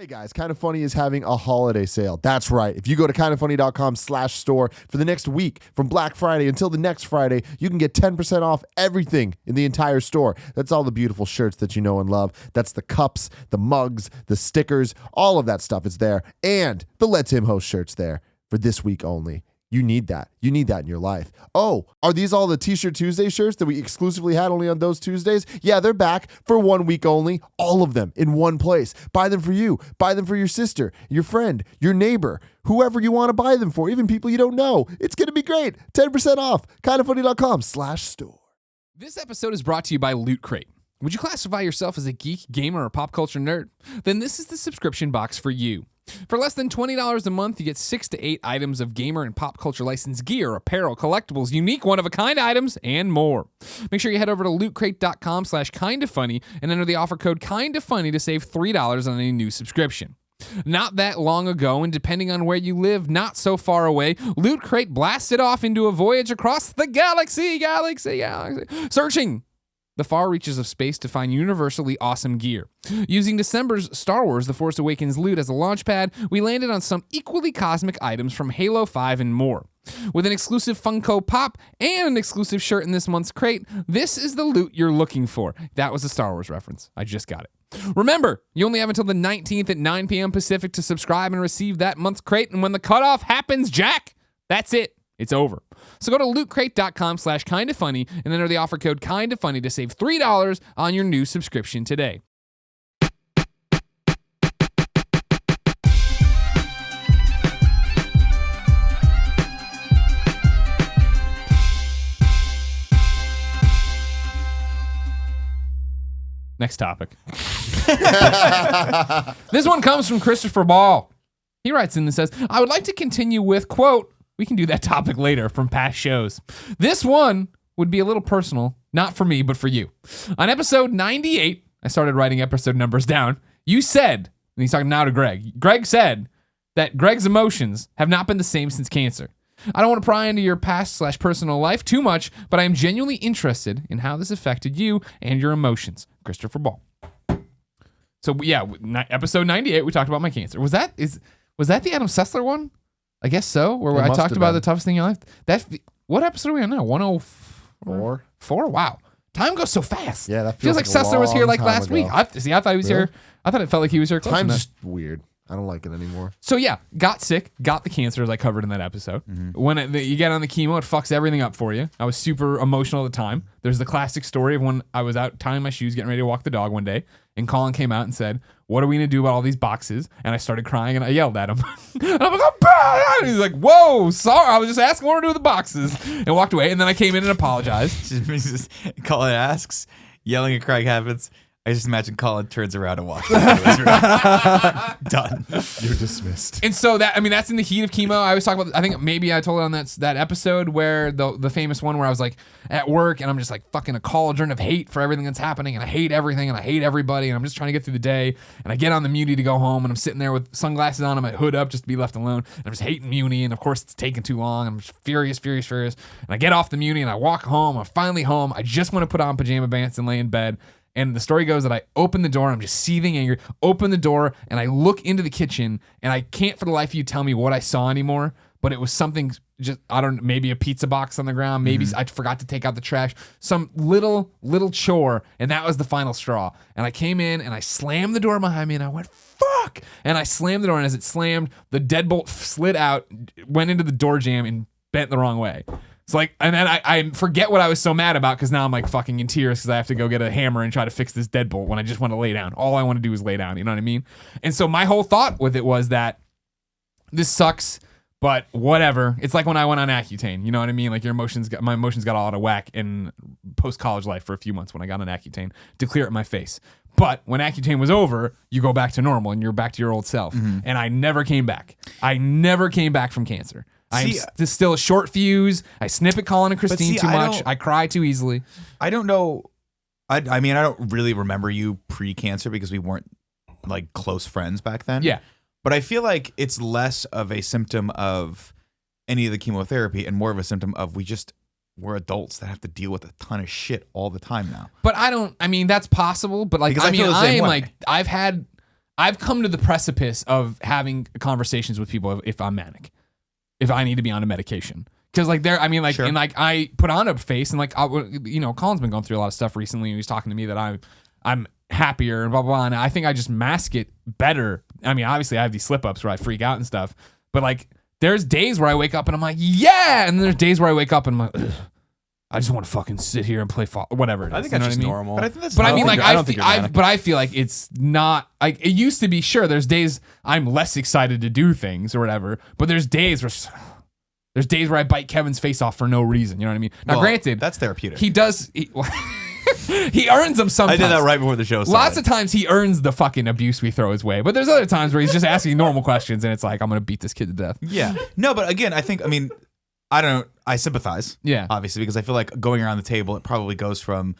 Hey guys, Kinda Funny is having a holiday sale. That's right. If you go to kindafunny.com/store for the next week, from Black Friday until the next Friday, you can get 10% off everything in the entire store. That's all the beautiful shirts that you know and love. That's the cups, the mugs, the stickers, all of that stuff is there. And the Let Tim Host shirts there for this week only. You need that. You need that in your life. Oh, are these all the T-Shirt Tuesday shirts that we exclusively had only on those Tuesdays? Yeah, they're back for 1 week only. All of them in one place. Buy them for you. Buy them for your sister, your friend, your neighbor, whoever you want to buy them for, even people you don't know. It's going to be great. 10% off. kindafunny.com/store. This episode is brought to you by Loot Crate. Would you classify yourself as a geek, gamer, or pop culture nerd? Then this is the subscription box for you. For less than $20 a month, you get 6 to 8 items of gamer and pop culture licensed gear, apparel, collectibles, unique one-of-a-kind items, and more. Make sure you head over to lootcrate.com/kindafunny and enter the offer code kindafunny to save $3 on any new subscription. Not that long ago, and depending on where you live, not so far away, Loot Crate blasted off into a voyage across the galaxy, searching the far reaches of space to find universally awesome gear. Using December's Star Wars The Force Awakens loot as a launchpad, we landed on some equally cosmic items from Halo 5 and more. With an exclusive Funko Pop and an exclusive shirt in this month's crate, this is the loot you're looking for. That was a Star Wars reference. I just got it. Remember, you only have until the 19th at 9 p.m. Pacific to subscribe and receive that month's crate, and when the cutoff happens, Jack, that's it. It's over. So go to lootcrate.com/kindafunny and enter the offer code kindafunny to save $3 on your new subscription today. Next topic. This one comes from Christopher Ball. He writes in and says, I would like to continue with, quote, we can do that topic later from past shows. This one would be a little personal, not for me, but for you. On episode 98, I started writing episode numbers down. You said, and he's talking now to Greg, Greg said that Greg's emotions have not been the same since cancer. I don't want to pry into your past/personal life too much, but I am genuinely interested in how this affected you and your emotions. Christopher Ball. So yeah, episode 98, we talked about my cancer. Was that the Adam Sessler one? I guess so. Where I talked about the toughest thing in your life. What episode are we on now? 104? 4? Wow. Time goes so fast. Yeah, that feels like Sessler was here like last week. I thought he was here. I thought it felt like he was here close enough. Time's just weird. I don't like it anymore. So yeah, got sick, got the cancer as I covered in that episode. Mm-hmm. When you get on the chemo, it fucks everything up for you. I was super emotional at the time. There's the classic story of when I was out tying my shoes, getting ready to walk the dog one day, and Colin came out and said, what are we going to do about all these boxes? And I started crying, and I yelled at him. And I'm like, oh, and he's like, whoa, sorry, I was just asking what to do with the boxes, and walked away. And then I came in and apologized. Colin asks, yelling and crying happens. I just imagine Colin turns around and walks out. Done. You're dismissed. And so that's in the heat of chemo. I was talking about, I think maybe I told it on that episode where the famous one where I was like at work and I'm just like fucking a cauldron of hate for everything that's happening, and I hate everything and I hate everybody, and I'm just trying to get through the day, and I get on the Muni to go home, and I'm sitting there with sunglasses on and my hood up just to be left alone, and I'm just hating Muni, and of course it's taking too long. I'm just furious. And I get off the Muni and I walk home. I'm finally home. I just want to put on pajama pants and lay in bed. And the story goes that I open the door, I'm just seething anger, open the door, and I look into the kitchen, and I can't for the life of you tell me what I saw anymore, but it was something just, I don't know, maybe a pizza box on the ground, maybe I forgot to take out the trash, some little chore, and that was the final straw. And I came in, and I slammed the door behind me, and I went, fuck! And I slammed the door, and as it slammed, the deadbolt slid out, went into the door jamb, and bent the wrong way. It's like, and then I forget what I was so mad about, because now I'm like fucking in tears because I have to go get a hammer and try to fix this deadbolt when I just want to lay down. All I want to do is lay down, you know what I mean? And so my whole thought with it was that this sucks, but whatever. It's like when I went on Accutane, you know what I mean? Like my emotions got all out of whack in post-college life for a few months when I got on Accutane to clear up my face. But when Accutane was over, you go back to normal and you're back to your old self. Mm-hmm. And I never came back. I never came back from cancer. I'm still a short fuse. I snip at Colin and Christine too much. I cry too easily. I don't know. I mean, I don't really remember you pre-cancer because we weren't like close friends back then. Yeah. But I feel like it's less of a symptom of any of the chemotherapy and more of a symptom of we're adults that have to deal with a ton of shit all the time now. But that's possible. But like, I am like, I've come to the precipice of having conversations with people if I'm manic, if I need to be on a medication. Because like Sure. and like I put on a face and like Colin's been going through a lot of stuff recently and he's talking to me that I'm happier and blah blah blah, and I think I just mask it better. I mean, obviously I have these slip ups where I freak out and stuff, but like there's days where I wake up and I'm like, yeah, and then there's days where I wake up and I'm like, ugh, I just want to fucking sit here and play whatever it is. I think you know that's what just I mean? normal. But I think that's. But I mean, normal. like, I don't think you're manic. but I feel like it's not like it used to be. Sure, there's days I'm less excited to do things or whatever, but there's days where I bite Kevin's face off for no reason. You know what I mean? Now, Well, granted, that's therapeutic. he does. He earns them I sometimes. did that right before the show started. Lots of times he earns the fucking abuse we throw his way, but there's other times where he's just asking normal questions, and it's like I'm gonna beat this kid to death. Yeah. No, but again, I sympathize. Yeah. Obviously, because I feel like going around the table, it probably goes from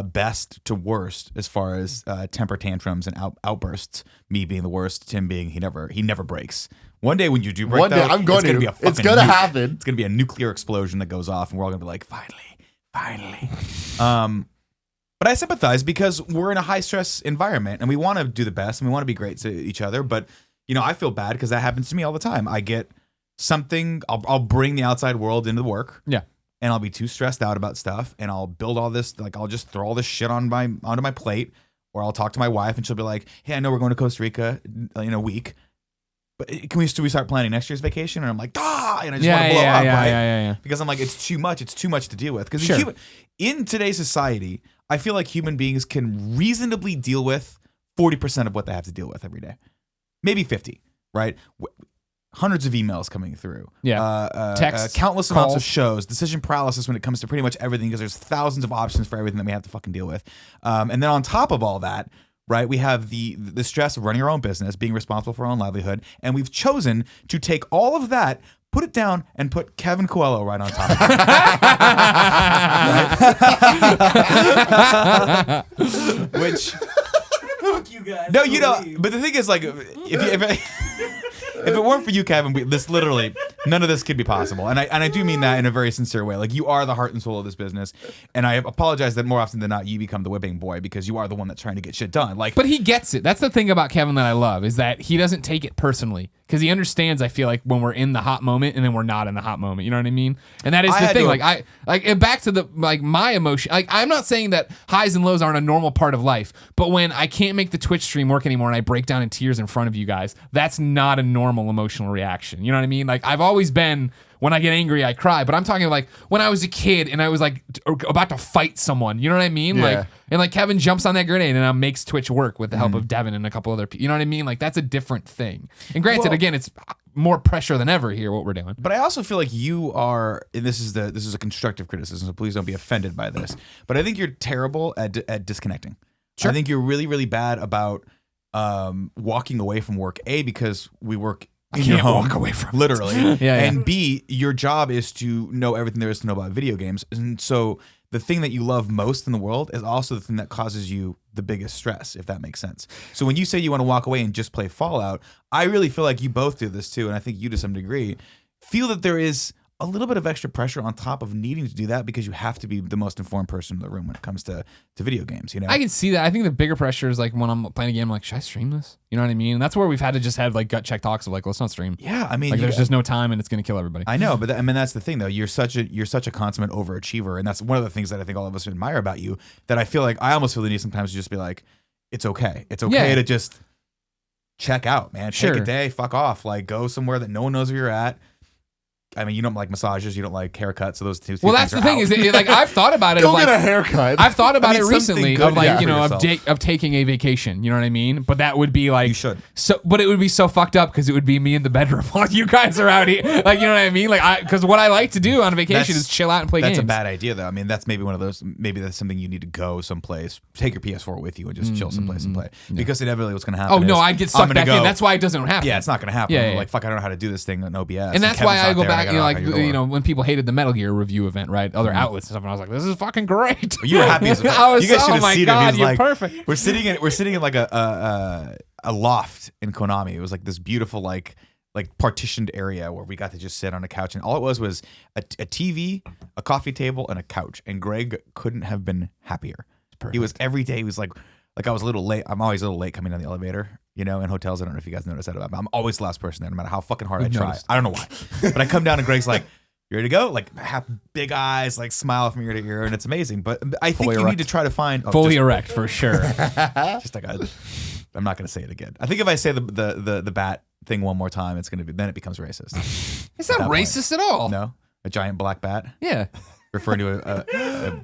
best to worst as far as temper tantrums and outbursts. Me being the worst, Tim being he never breaks. One day when you do break, One day though, I'm going it's gonna to. be a fucking It's gonna nuke. happen. It's gonna be a nuclear explosion that goes off, and we're all gonna be like, finally. But I sympathize because we're in a high stress environment and we want to do the best and we want to be great to each other. But I feel bad because that happens to me all the time. I get something, I'll bring the outside world into the work. Yeah. And I'll be too stressed out about stuff, and I'll build all this, like I'll just throw all this shit onto my plate, or I'll talk to my wife and she'll be like, "Hey, I know we're going to Costa Rica in a week, but should we start planning next year's vacation?" And I'm like, and I just want to blow up, right? Yeah. Because I'm like, it's too much to deal with. Because Sure. in today's society, I feel like human beings can reasonably deal with 40% of what they have to deal with every day, maybe 50, right? Hundreds of emails coming through. Yeah. Texts, countless amounts of calls. shows, decision paralysis when it comes to pretty much everything because there's thousands of options for everything that we have to fucking deal with. And then on top of all that, right, we have the stress of running our own business, being responsible for our own livelihood, and we've chosen to take all of that, put it down, and put Kevin Coelho right on top of it. Which... Fuck you guys. No, but the thing is, like, if it weren't for you, Kevin, none of this could be possible. And I do mean that in a very sincere way. Like, you are the heart and soul of this business, and I apologize that more often than not you become the whipping boy because you are the one that's trying to get shit done. Like, But he gets it. That's the thing about Kevin that I love is that he doesn't take it personally because he understands. I feel like when we're in the hot moment and then we're not in the hot moment. You know what I mean? And that is the thing. And back to my emotion. Like, I'm not saying that highs and lows aren't a normal part of life, but when I can't make the Twitch stream work anymore and I break down in tears in front of you guys, that's not a normal emotional reaction. You know what I mean? Like, I've always been. When I get angry, I cry. But I'm talking like when I was a kid and I was like about to fight someone. You know what I mean? Yeah. Like Kevin jumps on that grenade and makes Twitch work with the help of Devin and a couple other people. You know what I mean? Like, that's a different thing. And granted, again, it's more pressure than ever here what we're doing. But I also feel like you are, and this is a constructive criticism, so please don't be offended by this. But I think you're terrible at disconnecting. Sure. I think you're really, really bad about walking away from work. A, because we work in your can't home, walk away from it. literally. Yeah. And B, your job is to know everything there is to know about video games. And so the thing that you love most in the world is also the thing that causes you the biggest stress, if that makes sense. So when you say you want to walk away and just play Fallout, I really feel like you both do this too, and I think you to some degree feel that there is a little bit of extra pressure on top of needing to do that because you have to be the most informed person in the room when it comes to video games, you know? I can see that. I think the bigger pressure is like when I'm playing a game, I'm like, should I stream this? You know what I mean? And that's where we've had to just have like gut check talks of like, let's not stream. Yeah, I mean, Like, there's just no time and it's going to kill everybody. I know, but I mean that's the thing though. You're such a consummate overachiever, and that's one of the things that I think all of us admire about you. That I feel like I almost feel the need sometimes to just be like, it's okay. It's okay to just check out, man. Take a day, fuck off. Like, go somewhere that no one knows where you're at. I mean, you don't like massages, you don't like haircuts, so those two. Well, that's the thing is, like, I've thought about it. Go of, like, get a haircut. I've thought about I mean, it recently something of good, like, yeah, you know, for yourself. of taking a vacation. You know what I mean? But that would be like, You should. So, but it would be so fucked up because it would be me in the bedroom while you guys are out here. Like, you know what I mean? Like, because what I like to do on vacation is chill out and play games. That's a bad idea, though. I mean, that's maybe one of those. Maybe that's something you need to go someplace, take your PS4 with you, and just chill someplace and play. Because inevitably, what's going to happen? Oh no, is, I'd get I'm sucked gonna back in. That's why it doesn't happen. Yeah, it's not going to happen. Yeah, yeah. Like, fuck, I don't know how to do this thing in OBS. And that's why Kevin's I not go there, back, gotta you know, knock like, on your door. you know, when people hated the Metal Gear review event, right? Other outlets and stuff, and I was like, this is fucking great. You were happy as a fuck. I was, You guys should oh have my seen God, it. He was you're like, perfect. We're sitting in like a loft in Konami. It was like this beautiful like partitioned area where we got to just sit on a couch, and all it was a TV, a coffee table, and a couch. And Greg couldn't have been happier. He was every day. He was like I was a little late. I'm always a little late coming down the elevator. You know, in hotels, I don't know if you guys notice that about me. I'm always the last person there, no matter how fucking hard I try. noticed. I don't know why. But I come down and Greg's like, you ready to go? Like, have big eyes, like smile from ear to ear, and it's amazing. But I think you need to try to find... Fully erect, for sure. Just like I'm not going to say it again. I think if I say the bat thing one more time, then it becomes racist. It's not racist at all. No? A giant black bat? Yeah. Referring to a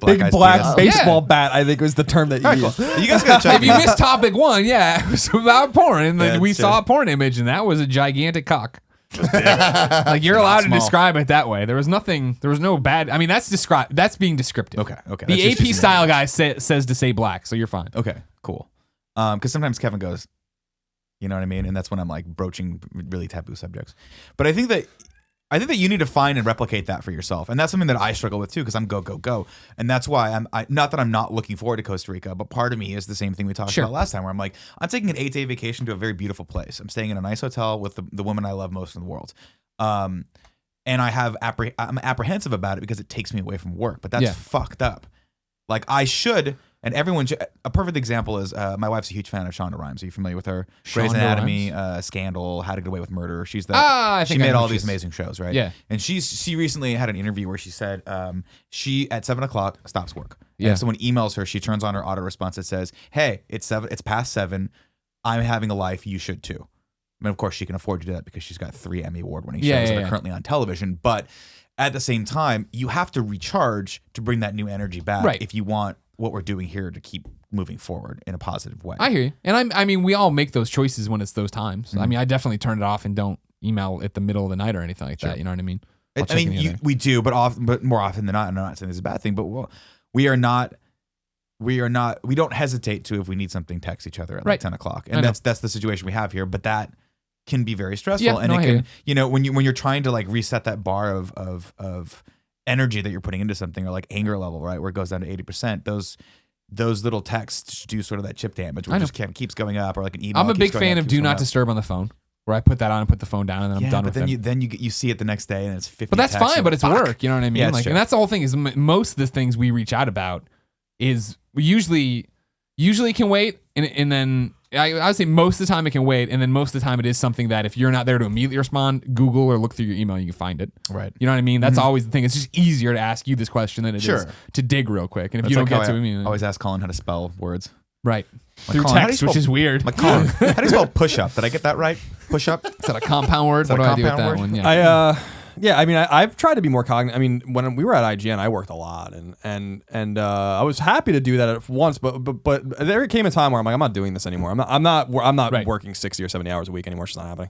black Big guy's black penis? baseball Yeah. bat, I think was the term that you used. You guys got to check If you missed topic 1, it was about porn. And then Yeah, we it's saw true. a porn image, and that was a gigantic cock. Like, you're allowed to small. describe it that way. There was no bad. I mean, that's being descriptive. Okay. That's The just AP using style guy says to say black, so you're fine. Okay, cool. Because sometimes Kevin goes, you know what I mean? And that's when I'm like broaching really taboo subjects. But I think that you need to find and replicate that for yourself. And that's something that I struggle with too, because I'm go. And that's why not that I'm not looking forward to Costa Rica, but part of me is the same thing we talked about last time, where I'm like, I'm taking an 8-day vacation to a very beautiful place. I'm staying in a nice hotel with the woman I love most in the world. And I'm apprehensive about it because it takes me away from work, but that's fucked up. Like I should, and everyone. A perfect example is my wife's a huge fan of Shonda Rhimes. Are you familiar with her? Grey's Shonda Anatomy, Scandal, How to Get Away with Murder. She's I she think I made know all who these she is. amazing shows, right? Yeah. And she recently had an interview where she said she at 7:00 stops work. Yeah. And if someone emails her, she turns on her auto response that says, "Hey, it's past 7. I'm having a life. You should too." And of course, she can afford to do that because she's got 3 Emmy award-winning shows that are currently on television. But at the same time, you have to recharge to bring that new energy back if you want what we're doing here to keep moving forward in a positive way. I hear you. And I mean, we all make those choices when it's those times. I mean, I definitely turn it off and don't email at the middle of the night or anything like that. You know what I mean? I mean, we do, but more often than not, and I'm not saying this is a bad thing, but we don't hesitate to, if we need something, text each other at like 10:00. And that's the situation we have here. But that can be very stressful. And it can, when you're trying to like reset that bar of energy that you're putting into something, or like anger level, right, where it goes down to 80%, those little texts do sort of that chip damage, where it just keeps going up, or like an email. I'm a big fan of do not disturb on the phone, where I put that on and put the phone down, and then I'm done with it. Then you see it the next day, and it's 50. But that's fine. But it's work. You know what I mean? Yeah, like, and that's the whole thing. Is most of the things we reach out about is we usually can wait, and then I would say most of the time it can wait, and then most of the time it is something that if you're not there to immediately respond, Google or look through your email, you can find it. Right. You know what I mean? That's always the thing. It's just easier to ask you this question than it is to dig real quick. And if you don't get to it, I always ask Colin how to spell words. Right. Like, Through Colin, text, which is weird. Like, Colin, how do you spell push up? Did I get that right? Push up? Is that a compound word? What do I do with that one? Yeah. I mean, I've tried to be more cognizant. I mean, when we were at IGN, I worked a lot, and I was happy to do that at once, but there came a time where I'm like, I'm not doing this anymore. I'm not working 60 or 70 hours a week anymore. It's just not happening.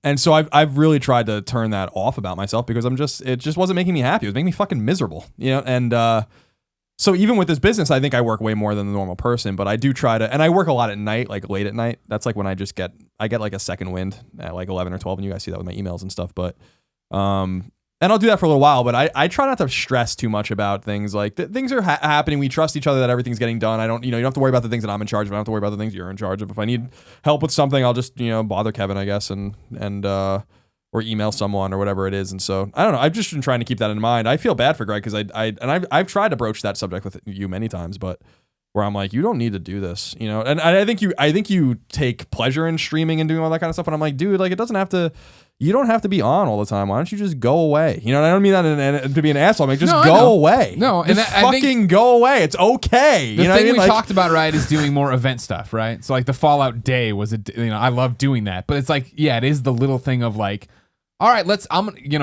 And so I've really tried to turn that off about myself, because it just wasn't making me happy. It was making me fucking miserable, and so even with this business, I think I work way more than the normal person, but I do try to, and I work a lot at night, like late at night. That's like when I get like a second wind at like 11 or 12, and you guys see that with my emails and stuff. But, and I'll do that for a little while, but I try not to stress too much about things. Like things are happening. We trust each other that everything's getting done. I don't, you don't have to worry about the things that I'm in charge of. I don't have to worry about the things you're in charge of. If I need help with something, I'll just, bother Kevin, I guess, and or email someone or whatever it is. And so I don't know. I've just been trying to keep that in mind. I feel bad for Greg, because I've tried to broach that subject with you many times, but where I'm like, you don't need to do this, and I think you take pleasure in streaming and doing all that kind of stuff. And I'm like, dude, like you don't have to be on all the time. Why don't you just go away? And I don't mean that to be an asshole. I'm like, just go away. No, and just fucking go away. It's okay. The thing we talked about, right, is doing more event stuff, right? So like the Fallout Day was I love doing that, but it's like, it is the little thing of like, all right,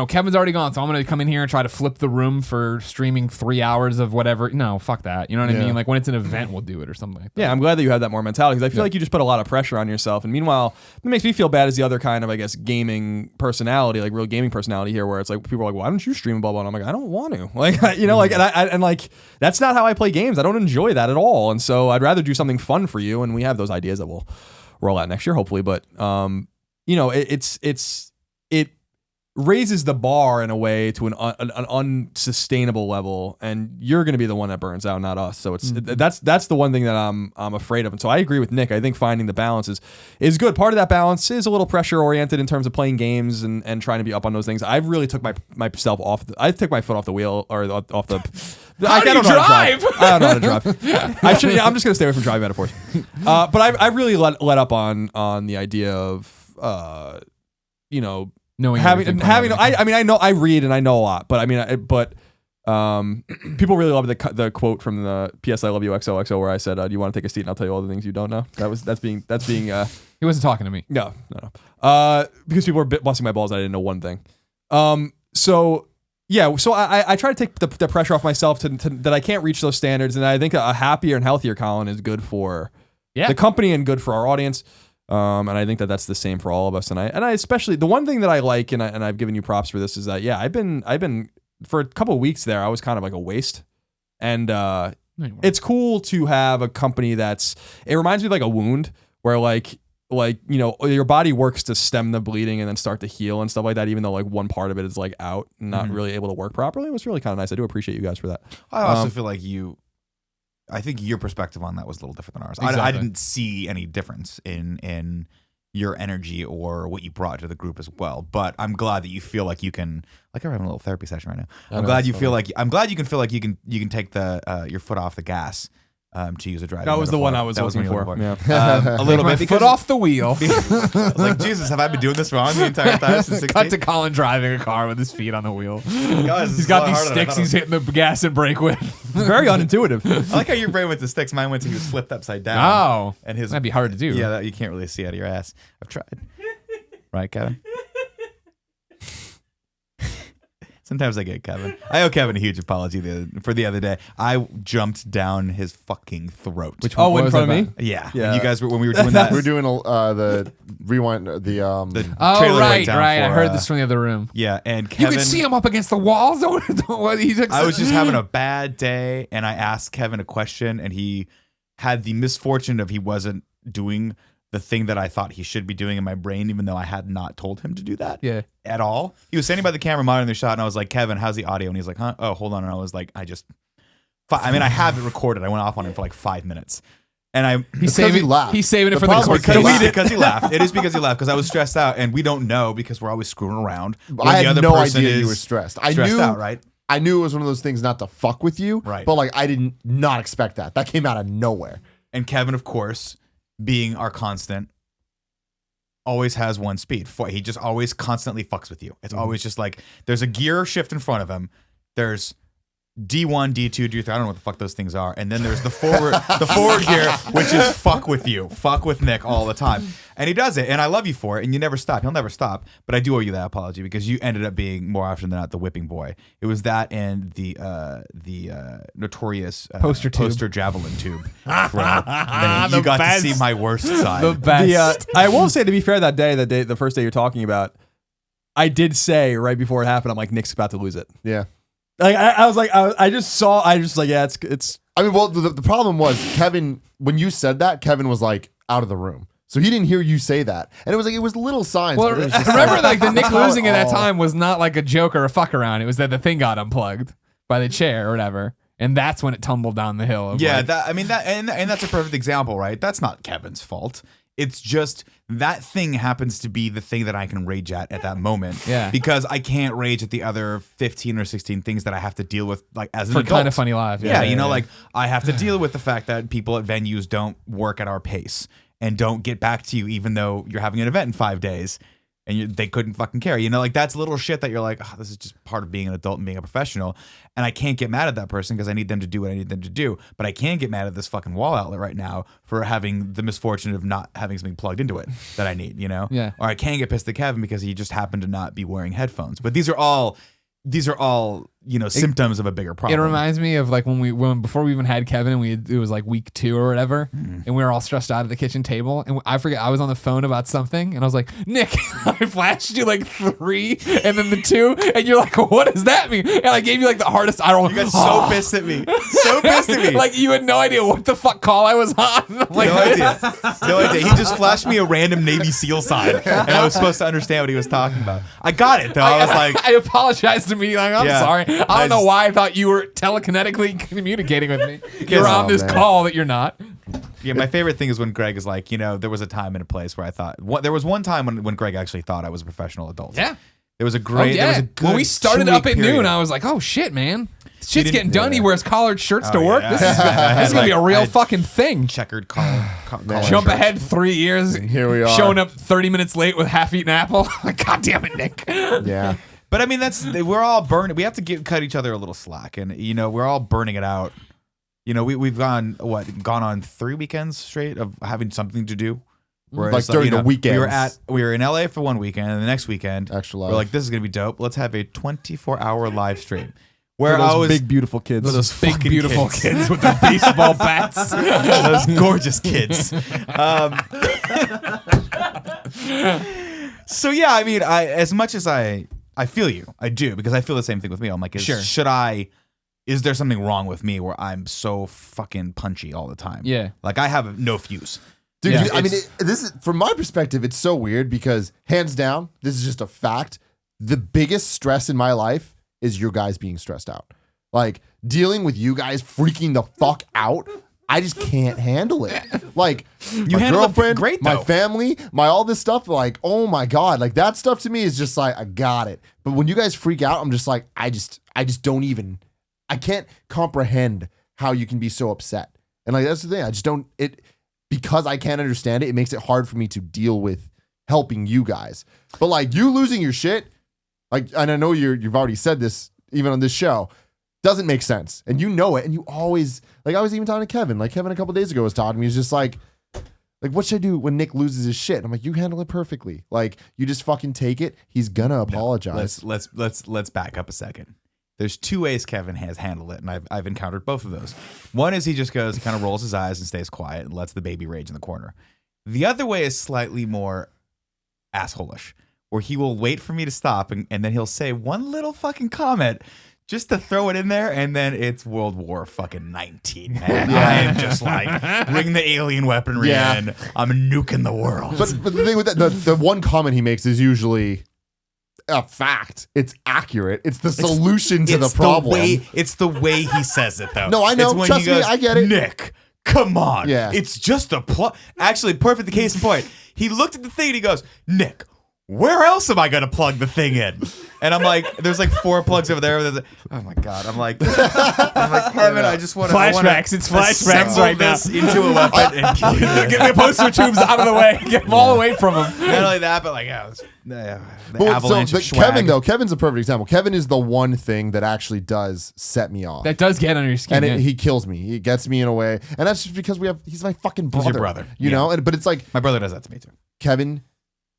Kevin's already gone, so I'm going to come in here and try to flip the room for streaming 3 hours of whatever. No, fuck that. You know what I mean? Like when it's an event, we'll do it or something like that. Yeah, I'm glad that you have that more mentality, because I feel like you just put a lot of pressure on yourself. And meanwhile, it makes me feel bad as the other kind of, I guess, gaming personality, like real gaming personality here, where it's like people are like, why don't you stream blah blah? And I'm like, I don't want to. Like, like that's not how I play games. I don't enjoy that at all. And so I'd rather do something fun for you. And we have those ideas that we'll roll out next year, hopefully. But it raises the bar in a way to an unsustainable level, and you're going to be the one that burns out, not us. So that's the one thing that I'm afraid of. And so I agree with Nick. I think finding the balance is good. Part of that balance is a little pressure oriented in terms of playing games and trying to be up on those things. I've really took myself off. I took my foot off the wheel or off the. How do you drive? I don't know how to drive. I'm just going to stay away from driving metaphors. But I really let up on the idea of Knowing having. I know I read and I know a lot, but people really love the quote from the PS I Love You XOXO where I said, "Do you want to take a seat and I'll tell you all the things you don't know?" That's being. He wasn't talking to me. No. Because people were busting my balls. I didn't know one thing. So I try to take the pressure off myself to that I can't reach those standards, and I think a happier and healthier Colin is good for the company and good for our audience. And I think that's the same for all of us. And I especially, the one thing that I like, and I've given you props for this, is that I've been for a couple of weeks there, I was kind of like a waste, and it's cool to have a company it reminds me of like a wound where like your body works to stem the bleeding and then start to heal and stuff like that, even though like one part of it is like out and not really able to work properly. It was really kind of nice. I do appreciate you guys for that. I also feel like I think your perspective on that was a little different than ours. Exactly. I didn't see any difference in your energy or what you brought to the group as well. But I'm glad that you feel like you can, like I'm having a little therapy session right now. I'm glad you can feel like you can take your foot off the gas. To use a driving That was metaphor. the one I was looking for. Yeah. A little bit. Foot off the wheel. Like, Jesus, have I been doing this wrong the entire time since 16? Cut to Colin driving a car with his feet on the wheel. Guys, He's got these sticks he's hitting the gas and brake with. Very unintuitive. I like how your brain went to sticks. Mine went to he was flipped upside down. Oh, and that'd be hard to do. Yeah, you can't really see out of your ass. I've tried. Right, Kevin? Sometimes I get Kevin. I owe Kevin a huge apology for the other day. I jumped down his fucking throat. In front of me? Yeah. Yeah. You guys when we were doing that. We were doing the rewind, the trailer went down right. I for, heard this from the other room. Yeah, and Kevin. You could see him up against the walls. I was just having a bad day, and I asked Kevin a question, and he had the misfortune of he wasn't doing the thing that I thought he should be doing in my brain, even though I had not told him to do that at all. He was standing by the camera monitoring the shot, and I was like, Kevin, how's the audio? And he's like, huh? Oh, hold on. And I was like, I have it recorded. I went off on him for like 5 minutes. And he's saving it for the court case. Because he laughed. It is because he laughed, because I was stressed out, and we don't know because we're always screwing around. I had no idea you were stressed. I knew out, right? I knew it was one of those things not to fuck with you, right? But like I did not expect that. That came out of nowhere. And Kevin, of course, being our constant, always has one speed. He just always constantly fucks with you. It's always just like there's a gear shift in front of him. There's D1, D2, D3. I don't know what the fuck those things are. And then there's the forward gear, which is fuck with you. Fuck with Nick all the time. And he does it. And I love you for it. And you never stop. He'll never stop. But I do owe you that apology, because you ended up being more often than not the whipping boy. It was that and the notorious poster javelin tube. You got to see my worst side. The best. I will say, to be fair, the first day you're talking about, I did say right before it happened, I'm like, Nick's about to lose it. Yeah. Like I was like, I just like, yeah, it's. I mean, well, the problem was Kevin, when you said that, Kevin was like out of the room. So he didn't hear you say that. And it was little signs. Well, but it was just remember, like the Nick losing at that time was not like a joke or a fuck around. It was that the thing got unplugged by the chair or whatever. And that's when it tumbled down the hill. Yeah, and that's a perfect example, right? That's not Kevin's fault. It's just that thing happens to be the thing that I can rage at that moment. Yeah. Because I can't rage at the other 15 or 16 things that I have to deal with, like, as an for adult. Kind of Funny Live. Yeah, like I have to deal with the fact that people at venues don't work at our pace and don't get back to you even though you're having an event in 5 days. And they couldn't fucking care. Like, that's little shit that you're like, oh, this is just part of being an adult and being a professional. And I can't get mad at that person because I need them to do what I need them to do. But I can get mad at this fucking wall outlet right now for having the misfortune of not having something plugged into it that I need, Yeah. Or I can get pissed at Kevin because he just happened to not be wearing headphones. But these are all symptoms of a bigger problem. It reminds me of like when before we even had Kevin and it was like week 2 or whatever, and we were all stressed out at the kitchen table, and I forget I was on the phone about something, and I was like, Nick, I flashed you like 3 and then the 2, and you're like, what does that mean? And I gave you like the hardest eye roll. You got so pissed at me, so pissed at me. Like you had no idea what the fuck call I was on. Like, no idea. He just flashed me a random Navy SEAL sign, and I was supposed to understand what he was talking about. I got it though. I was like, I apologized to me. Like, I'm Yeah. sorry. I don't know why I thought you were telekinetically communicating with me. You're on this man. call that you're not. yeah. My favorite thing is when Greg is like, there was a time and a place where I thought. There was one time when Greg actually thought I was a professional adult. Yeah. There was a great. There was a good When we started 2-week up at period. noon, I was like, oh shit, man. Shit's didn't- getting done. He wears collared shirts to Oh, work. yeah. This is gonna be a I real had fucking thing. checkered collar. Jump ahead 3 years. Here we are. Showing up 30 minutes late with half-eaten apple. God damn it, Nick. Yeah. But I mean, we're all burning. We have to cut each other a little slack, and we're all burning it out. We've gone on 3 weekends straight of having something to do. Whereas, Like during the weekends. We were in LA for one weekend, and the next weekend Extra we're life. like, this is gonna be dope. Let's have a 24-hour live stream. For Where I those was big beautiful kids. those Big, fucking beautiful kids with the baseball bats. those gorgeous kids. So yeah, I mean, as much as I feel you, I do, because I feel the same thing with me. I'm like, is there something wrong with me where I'm so fucking punchy all the time? Yeah. Like I have no fuse. Dude, Yeah. I mean, this is from my perspective, it's so weird because hands down, this is just a fact. The biggest stress in my life is your guys being stressed out. Like dealing with you guys freaking the fuck out. I just can't handle it. Like my handle it girlfriend, great, my though. family, all this stuff. Like, oh my god, like that stuff to me is just like I got it. But when you guys freak out, I'm just like I just don't even. I can't comprehend how you can be so upset. And like that's the thing. I just don't because I can't understand it. It makes it hard for me to deal with helping you guys. But like you losing your shit, like, and I know you've already said this even on this show, doesn't make sense. And you know it. And you always like I was even talking to Kevin. Like Kevin a couple days ago was talking to me. He's just like what should I do when Nick loses his shit? I'm like, you handle it perfectly. Like you just fucking take it. He's gonna apologize. Let's back up a second. There's 2 ways Kevin has handled it, and I've encountered both of those. One is he just kind of rolls his eyes and stays quiet and lets the baby rage in the corner. The other way is slightly more asshole-ish, where he will wait for me to stop, and then he'll say one little fucking comment just to throw it in there, and then it's World War fucking 19, man. I am just like, bring the alien weaponry in. I'm nuking the world. But the thing with that, the one comment he makes is usually a fact. It's accurate. It's the solution to the problem. It's the way he says it, though. No, I know. It's when Trust he goes, me, I get it. Nick, come on. Yeah. It's just a plug. Actually, perfect case in point. He looked at the thing and he goes, Nick, where else am I going to plug the thing in? And I'm like, there's like 4 plugs over there. Oh my God. I'm like, Kevin, I just want to. Flashbacks. It's flashbacks right now. this into a weapon and kill you. Get the poster tubes out of the way. Get them all away from him. Not only that, but like, the But avalanche so, of swag. Kevin, though, Kevin's a perfect example. Kevin is the one thing that actually does set me off. That does get under your skin. And he kills me. He gets me in a way. And that's just because he's my fucking brother. He's your brother. You know? But it's like, My brother does that to me too. Kevin,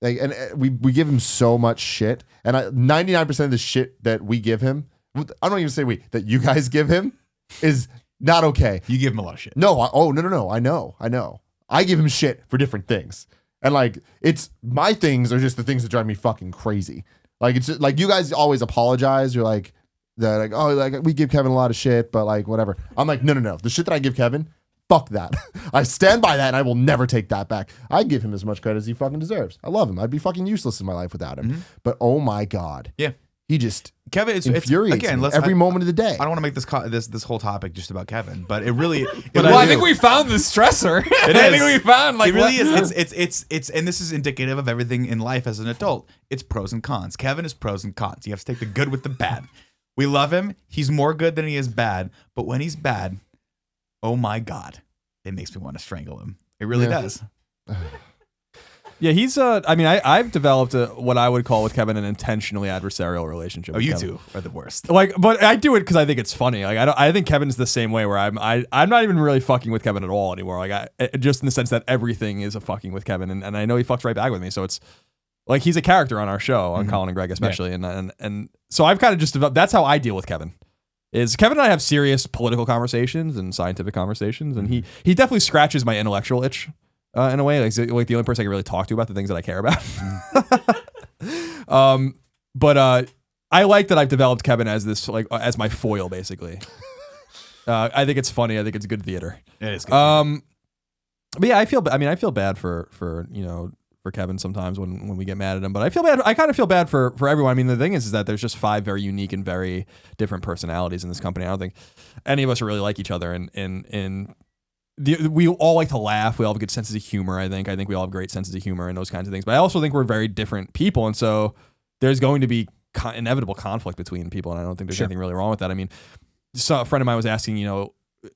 like, and we give him so much shit. And 99% of the shit that we give him, I don't even say that you guys give him is not okay. You give him a lot of shit. No, no. I know. I give him shit for different things. And like, it's my things are just the things that drive me fucking crazy. Like, it's just, like you guys always apologize. You're like, we give Kevin a lot of shit, but like, whatever. I'm like, no. The shit that I give Kevin, fuck that. I stand by that and I will never take that back. I give him as much credit as he fucking deserves. I love him. I'd be fucking useless in my life without him. Mm-hmm. But oh my God. Yeah. He just Kevin, it's infuriates again, me every moment of the day. I don't want to make this whole topic just about Kevin, but it really. Well, I think we found the stressor. I think we found like it really is. It's and this is indicative of everything in life as an adult. It's pros and cons. Kevin is pros and cons. You have to take the good with the bad. We love him. He's more good than he is bad. But when he's bad, oh my God, it makes me want to strangle him. It really does. Yeah, he's I mean, I've developed what I would call with Kevin an intentionally adversarial relationship. Oh, with you Kevin. two are the worst. Like, but I do it because I think it's funny. Like, I think Kevin's the same way where I'm not even really fucking with Kevin at all anymore. Like, just in the sense that everything is a fucking with Kevin, and I know he fucks right back with me. So it's like he's a character on our show on Colin and Greg especially, and so I've kind of just developed. That's how I deal with Kevin. is Kevin and I have serious political conversations and scientific conversations, and he definitely scratches my intellectual itch in a way. Like the only person I can really talk to about the things that I care about. But I like that I've developed Kevin as this as my foil basically. I think it's funny. I think it's good theater. It is good. But yeah, I feel bad for Kevin sometimes when we get mad at him, but I kind of feel bad for everyone. I mean, the thing is that there's just 5 very unique and very different personalities in this company. I don't think any of us are really like each other, and we all like to laugh. We all have good senses of humor. I think we all have great senses of humor and those kinds of things. But I also think we're very different people, and so there's going to be inevitable conflict between people, and I don't think there's anything really wrong with that. I mean, so a friend of mine was asking,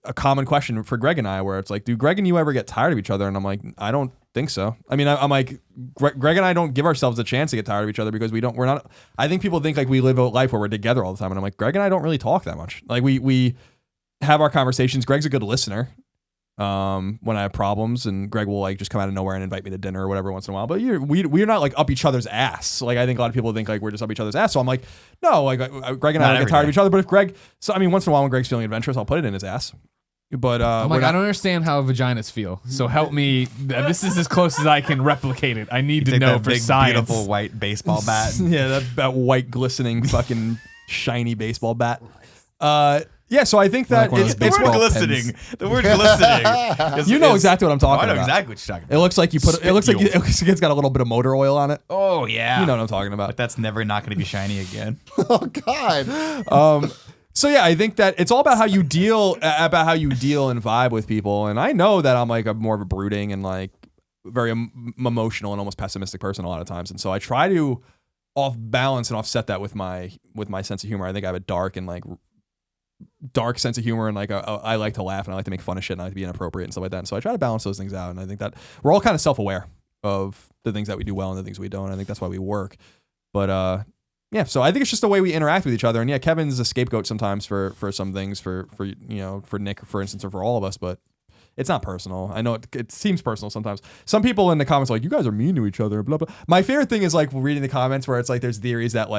a common question for Greg and I, where it's like, do Greg and you ever get tired of each other? And I'm like, I don't think so. I mean, I'm like, Greg and I don't give ourselves a chance to get tired of each other because we're not. I think people think like we live a life where we're together all the time, and I'm like, Greg and I don't really talk that much. Like we have our conversations. Greg's a good listener. When I have problems, and Greg will like just come out of nowhere and invite me to dinner or whatever once in a while. But we're not like up each other's ass. Like I think a lot of people think like we're just up each other's ass. So I'm like, no, like Greg and I don't get tired of each other. But if Greg, so I mean, once in a while when Greg's feeling adventurous, I'll put it in his ass. But I'm like, I don't understand how vaginas feel. So help me. This is as close as I can replicate it. I need to know that for big, science. beautiful white baseball bat. Yeah, that white glistening fucking shiny baseball bat. Yeah, so I think that it's the word glistening. The word glistening. You know exactly what I'm talking about. I know exactly what you're talking about. It looks like it's got a little bit of motor oil on it. Oh yeah, you know what I'm talking about. But that's never not going to be shiny again. Oh God. So yeah, I think that it's all about how you deal and vibe with people. And I know that I'm like more of a brooding and like very emotional and almost pessimistic person a lot of times. And so I try to off balance and offset that with my sense of humor. I think I have a dark sense of humor, and like I like to laugh and I like to make fun of shit and I like to be inappropriate and stuff like that. And so I try to balance those things out. And I think that we're all kind of self-aware of the things that we do well and the things we don't. And I think that's why we work. But yeah, so I think it's just the way we interact with each other. And yeah, Kevin's a scapegoat sometimes for some things, for Nick, for instance, or for all of us, but it's not personal. I know it seems personal sometimes. Some people in the comments are like, you guys are mean to each other, blah, blah. My favorite thing is like reading the comments where it's like there's theories that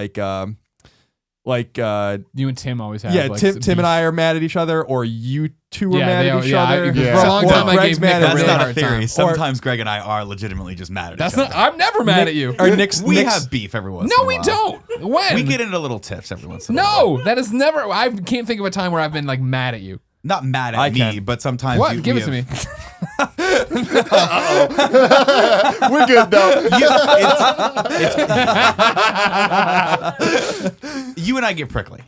you and Tim always have. Yeah, like, Tim and I are mad at each other, or you two are mad at each other. For a long time, I gave Nick That's really not a hard theory. time. Sometimes Greg and I are legitimately just mad at each other. I'm never mad at you. Or We have beef every once in a No, while. we don't. When? We get into little tiffs every once in a while. No, that is never. I can't think of a time where I've been like mad at you. Not mad at me, but sometimes What? Give it to me. We're good though. You and I get prickly.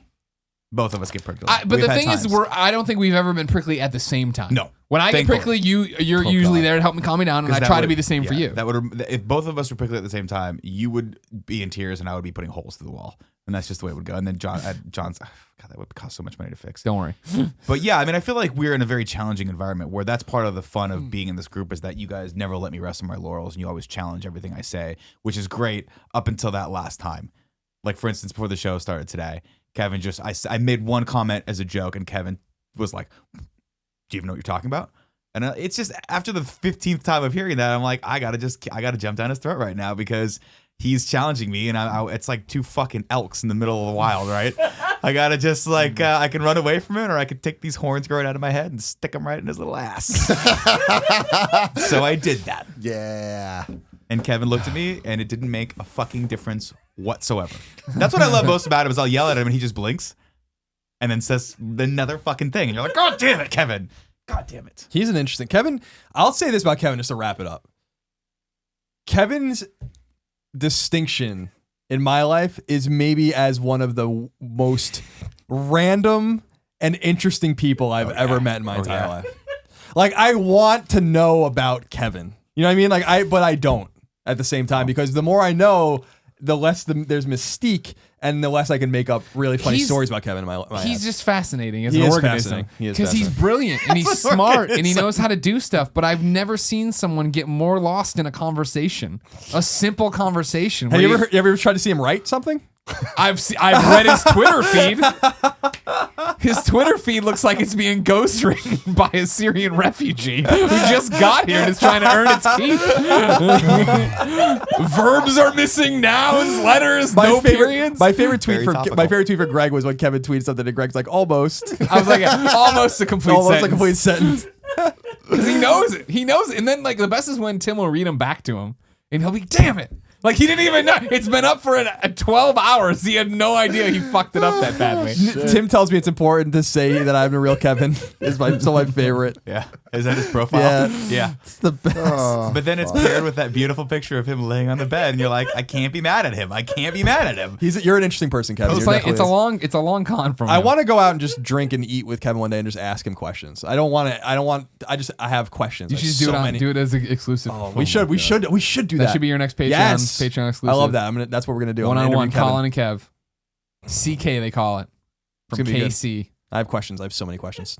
Both of us get prickly. But the thing is, I don't think we've ever been prickly at the same time. No. When I get prickly, you're usually there to help me calm me down, and I try to be the same for you. That would, if both of us were prickly at the same time, you would be in tears and I would be putting holes through the wall, and that's just the way it would go. And then John's, God, that would cost so much money to fix. Don't worry. But yeah, I mean, I feel like we're in a very challenging environment where that's part of the fun of being in this group is that you guys never let me rest on my laurels, and you always challenge everything I say, which is great up until that last time. Like for instance, before the show started today, Kevin I made one comment as a joke, and Kevin was like, "Do you even know what you're talking about?" And it's just after the 15th time of hearing that, I'm like, I gotta jump down his throat right now because he's challenging me, and it's like two fucking elks in the middle of the wild, right? I gotta just like I can run away from it, or I could take these horns growing out of my head and stick them right in his little ass. So I did that. Yeah. And Kevin looked at me, and it didn't make a fucking difference whatsoever. That's what I love most about him is I'll yell at him, and he just blinks, and then says another fucking thing, and you're like, God damn it, Kevin. God damn it. He's an interesting Kevin. I'll say this about Kevin just to wrap it up. Kevin's distinction in my life is maybe as one of the most random and interesting people I've ever met in my entire life. Like I want to know about Kevin. You know what I mean? Like but I don't at the same time because the more I know, the less there's mystique and the less I can make up really funny stories about Kevin in my He's ass. just fascinating as He an is organism. fascinating. He is Because he's fascinating. brilliant and he's smart and he knows how to do stuff. But I've never seen someone get more lost in a conversation. A simple conversation. Have you ever tried to see him write something? I've read his Twitter feed. His Twitter feed looks like it's being ghost written by a Syrian refugee who just got here and is trying to earn its keep. Verbs are missing, nouns, letters, no periods. My favorite tweet Very topical. for Greg was when Kevin tweeted something, and Greg's like, almost. I was like, almost a complete Almost sentence. a complete sentence. Because he knows it. He knows it. And then, like, the best is when Tim will read them back to him, and he'll be, damn it. Like, he didn't even know. It's been up for 12 hours. He had no idea he fucked it up that badly. Tim tells me it's important to say that I'm the real Kevin. Is my favorite. Yeah. Is that his profile? Yeah. It's the best. But then it's paired with that beautiful picture of him laying on the bed, and you're like, I can't be mad at him. I can't be mad at him. You're an interesting person, Kevin. It's like, it's a long con from him. I want to go out and just drink and eat with Kevin one day and just ask him questions. I have questions. You should just do it as an exclusive. Oh, we should do that. That should be your next Patreon. Yes. Patreon exclusive. I love that. That's what we're gonna do. One-on-one, Colin and Kev. CK, they call it. From gonna be good. KC. I have questions. I have so many questions.